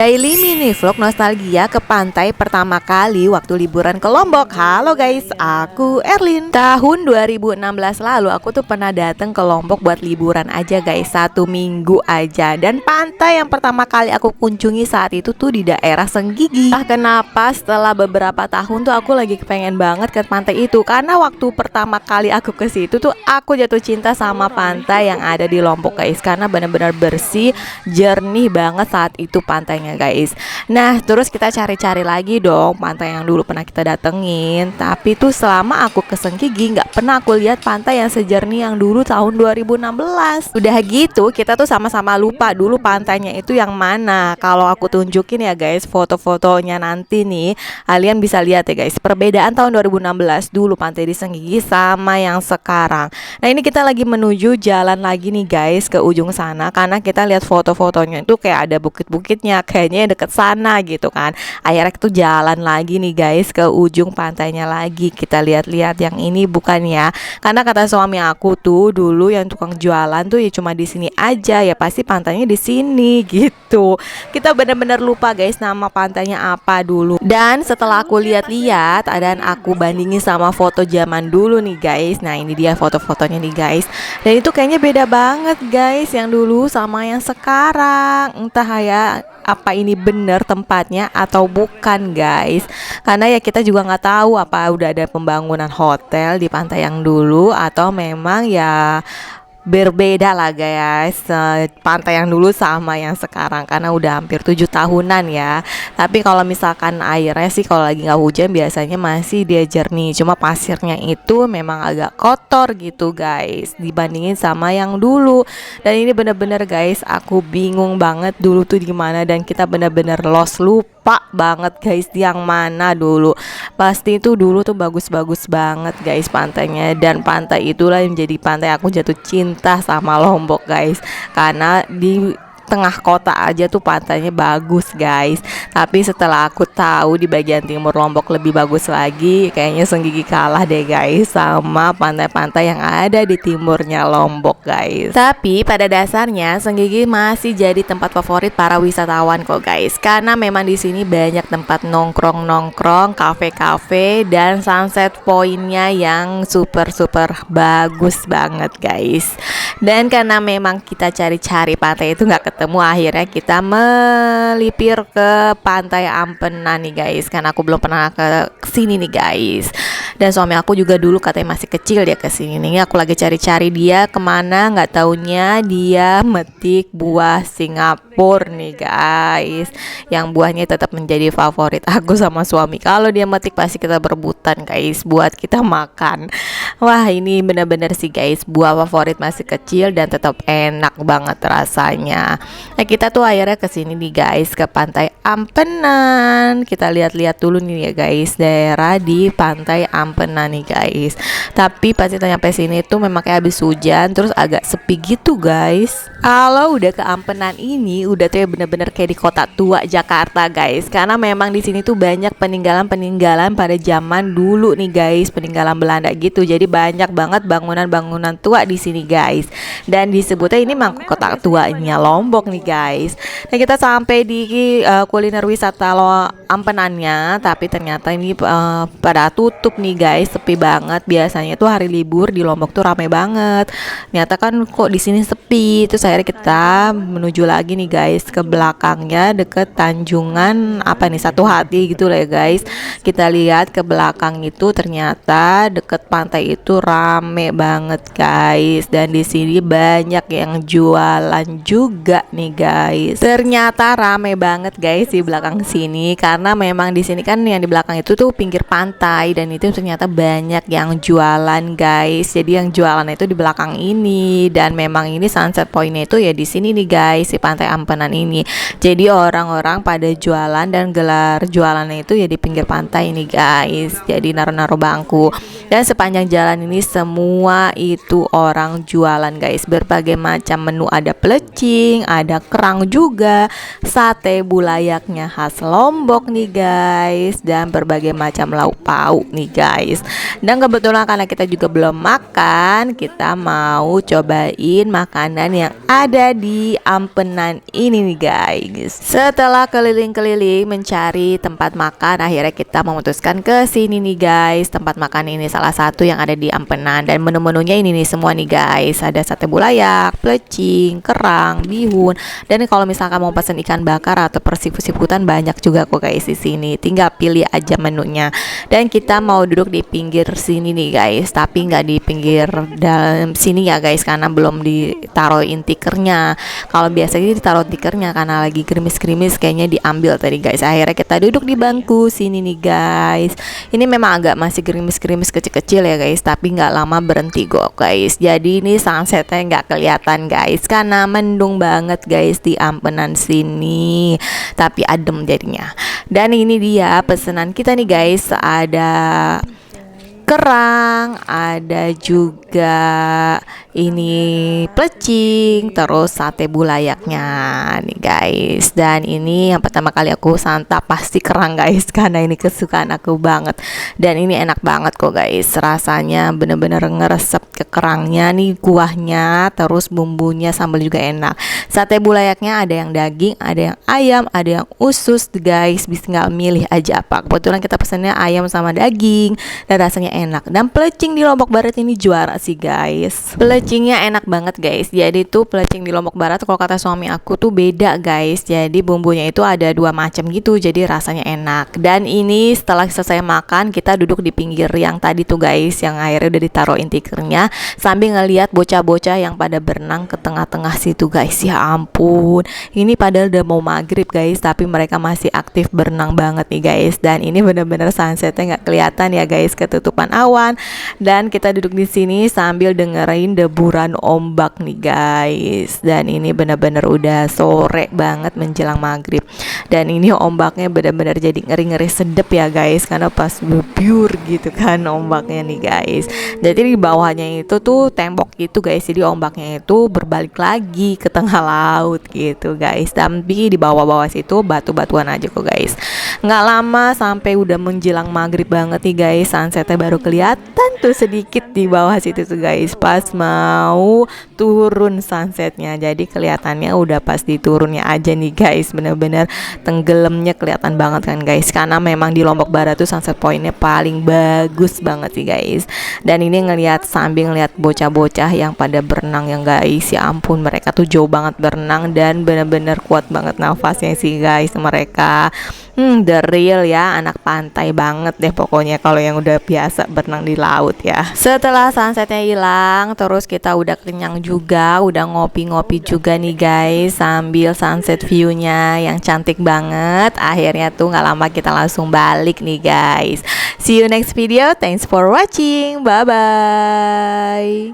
Daily mini vlog nostalgia ke pantai pertama kali waktu liburan ke Lombok. Halo guys, aku Erlin. Tahun 2016 lalu aku tuh pernah datang ke Lombok buat liburan aja guys, 1 minggu aja. Dan pantai yang pertama kali aku kunjungi saat itu tuh di daerah Senggigi. Kenapa setelah beberapa tahun tuh aku lagi kepengen banget ke pantai itu, karena waktu pertama kali aku ke situ tuh aku jatuh cinta sama pantai yang ada di Lombok guys, karena benar-benar bersih, jernih banget saat itu pantainya guys. Nah terus kita cari-cari lagi dong pantai yang dulu pernah kita datengin. Tapi tuh selama aku ke Senggigi nggak pernah aku lihat pantai yang sejernih yang dulu tahun 2016. Udah gitu kita tuh sama-sama lupa dulu pantainya itu yang mana. Kalau aku tunjukin ya guys foto-fotonya nanti nih, kalian bisa lihat ya guys perbedaan tahun 2016 dulu pantai di Senggigi sama yang sekarang. Nah ini kita lagi menuju jalan lagi nih guys ke ujung sana, karena kita lihat foto-fotonya itu kayak ada bukit-bukitnya, kayaknya deket sana gitu kan. Akhirnya tuh jalan lagi nih guys ke ujung pantainya lagi. Kita lihat-lihat yang ini bukan ya, karena kata suami aku tuh dulu yang tukang jualan tuh ya cuma di sini aja, ya pasti pantainya di sini gitu. Kita bener-bener lupa guys nama pantainya apa dulu. Dan setelah aku lihat-lihat dan aku bandingin sama foto zaman dulu nih guys. Nah ini dia foto-fotonya nih guys, dan itu kayaknya beda banget guys yang dulu sama yang sekarang. Entah ya apa ini bener tempatnya atau bukan guys, karena ya kita juga nggak tahu apa udah ada pembangunan hotel di pantai yang dulu atau memang ya berbeda lah guys, pantai yang dulu sama yang sekarang, karena udah hampir 7 tahunan ya. Tapi kalau misalkan airnya sih kalau lagi nggak hujan biasanya masih dia jernih, cuma pasirnya itu memang agak kotor gitu guys dibandingin sama yang dulu. Dan ini bener-bener guys aku bingung banget dulu tuh di mana, dan kita bener-bener lost, lupa banget guys yang mana dulu. Pasti itu dulu tuh bagus-bagus banget guys pantainya, dan pantai itulah yang jadi pantai aku jatuh cinta sama Lombok guys, karena di tengah kota aja tuh pantainya bagus guys. Tapi setelah aku tahu di bagian timur Lombok lebih bagus lagi, kayaknya Senggigi kalah deh guys sama pantai-pantai yang ada di timurnya Lombok guys. Tapi pada dasarnya Senggigi masih jadi tempat favorit para wisatawan kok guys, karena memang di sini banyak tempat nongkrong-nongkrong, kafe-kafe, dan sunset pointnya yang super bagus banget guys. Dan karena memang kita cari-cari pantai itu nggak ketemu, akhirnya kita melipir ke pantai Ampenan nih guys, karena aku belum pernah ke sini nih guys. Dan suami aku juga dulu katanya masih kecil dia kesini nih. Aku lagi cari-cari dia kemana, nggak taunya dia metik buah Singapura nih guys, yang buahnya tetap menjadi favorit aku sama suami. Kalau dia metik pasti kita berebutan guys buat kita makan. Wah ini bener-bener sih guys buah favorit masih kecil dan tetap enak banget rasanya. Nah kita tuh akhirnya kesini nih guys ke pantai Ampenan. Kita lihat-lihat dulu nih ya guys daerah di pantai Ampenan nih guys. Tapi pasti nyampe sini tuh memang kayak habis hujan, terus agak sepi gitu guys. Kalau udah ke Ampenan ini udah tuh ya bener-bener kayak di kota tua Jakarta guys, karena memang di sini tuh banyak peninggalan-peninggalan pada zaman dulu nih guys, peninggalan Belanda gitu. Jadi banyak banget bangunan-bangunan tua di sini guys. Dan disebutnya ini memang kota tuanya Lombok nih guys. Nah kita sampai di kuliner wisata Ampenannya, tapi ternyata ini pada tutup nih guys, sepi banget. Biasanya tuh hari libur di Lombok tuh ramai banget. Ternyata kan kok di sini sepi. Terus akhirnya kita menuju lagi nih guys ke belakangnya deket Tanjungan apa nih Satu Hati gitu lah ya guys. Kita lihat ke belakang itu ternyata deket pantai itu rame banget guys, dan di sini banyak yang jualan juga nih guys. Ternyata rame banget guys di belakang sini, karena memang di sini kan yang di belakang itu tuh pinggir pantai, dan itu ternyata banyak yang jualan guys. Jadi yang jualan itu di belakang ini, dan memang ini sunset pointnya itu ya di sini nih guys, di pantai Ampenan ini. Jadi orang-orang pada jualan dan gelar jualannya itu ya di pinggir pantai ini guys. Jadi naruh-naruh bangku, dan sepanjang jalan ini semua itu orang jualan guys, berbagai macam menu, ada plecing, ada kerang juga, sate bulayaknya khas Lombok nih guys, dan berbagai macam lauk pauk nih guys. Dan kebetulan karena kita juga belum makan, kita mau cobain makanan yang ada di ampenan ini nih guys. Setelah keliling-keliling mencari tempat makan, akhirnya kita memutuskan ke sini nih guys. Tempat makan ini salah satu yang ada di ampenan, dan menu-menunya ini nih semua nih guys. Ada sate bulayak, plecing, kerang, bihun, dan kalau misalkan mau pesen ikan bakar atau persiput-siputan banyak juga kok guys di sini. Tinggal pilih aja menunya. Dan kita mau duduk di pinggir sini nih guys, tapi nggak di pinggir dalam sini ya guys, karena belum ditaruhin tikernya. Kalau biasanya ditaruh tikernya, karena lagi gerimis-gerimis kayaknya diambil tadi guys. Akhirnya kita duduk di bangku sini nih guys. Ini memang agak masih gerimis-gerimis kecil-kecil ya guys, tapi nggak lama berhenti kok guys. Jadi ini sunsetnya nggak kelihatan guys, karena mendung banget guys di ampenan sini, tapi adem jadinya. Dan ini dia pesanan kita nih guys, ada kerang, ada juga ini plecing, terus sate bulayaknya nih guys. Dan ini yang pertama kali aku santap pasti kerang guys, karena ini kesukaan aku banget. Dan ini enak banget kok guys, rasanya bener-bener ngeresep ke kerangnya nih, kuahnya, terus bumbunya, sambal juga enak. Sate bulayaknya ada yang daging, ada yang ayam, ada yang usus guys, bisa tinggal milih aja apa. Kebetulan kita pesannya ayam sama daging, dan rasanya enak. Dan plecing di Lombok Barat ini juara sih guys. Pelecingnya enak banget guys. Jadi tuh pelecing di Lombok Barat kalau kata suami aku tuh beda guys. Jadi bumbunya itu ada dua macam gitu, jadi rasanya enak. Dan ini setelah selesai makan, kita duduk di pinggir yang tadi tuh guys, yang airnya udah ditaruhin tikernya, sambil ngeliat bocah-bocah yang pada berenang ke tengah-tengah situ guys. Ya ampun, ini padahal udah mau maghrib guys, tapi mereka masih aktif berenang banget nih guys. Dan ini bener-bener sunsetnya nggak kelihatan ya guys, ketutupan awan. Dan kita duduk di sini sambil dengerin deburan ombak nih guys. Dan ini bener-bener udah sore banget menjelang maghrib. Dan ini ombaknya bener-bener jadi ngeri-ngeri sedep ya guys, karena pas pure gitu kan ombaknya nih guys. Jadi di bawahnya itu tuh tembok gitu guys, jadi ombaknya itu berbalik lagi ke tengah laut gitu guys. Tapi di bawah-bawah situ batu-batuan aja kok guys. Nggak lama sampai udah menjelang maghrib banget nih guys, sunsetnya baru kelihatan tuh sedikit di bawah situ tuh guys, pas mau turun sunsetnya. Jadi kelihatannya udah pas di turunnya aja nih guys, bener-bener tenggelamnya kelihatan banget kan guys, karena memang di Lombok Barat tuh sunset pointnya paling bagus banget sih guys. Dan ini ngelihat sambil ngelihat bocah-bocah yang pada berenang yang guys, ya ampun mereka tuh jauh banget berenang, dan bener-bener kuat banget nafasnya sih guys mereka. The real ya, anak pantai banget deh pokoknya kalau yang udah biasa berenang di laut ya. Setelah sunsetnya hilang, terus kita udah kenyang juga, udah ngopi-ngopi juga nih guys, sambil sunset view-nya yang cantik banget. Akhirnya tuh nggak lama kita langsung balik nih guys. See you next video, thanks for watching, bye bye.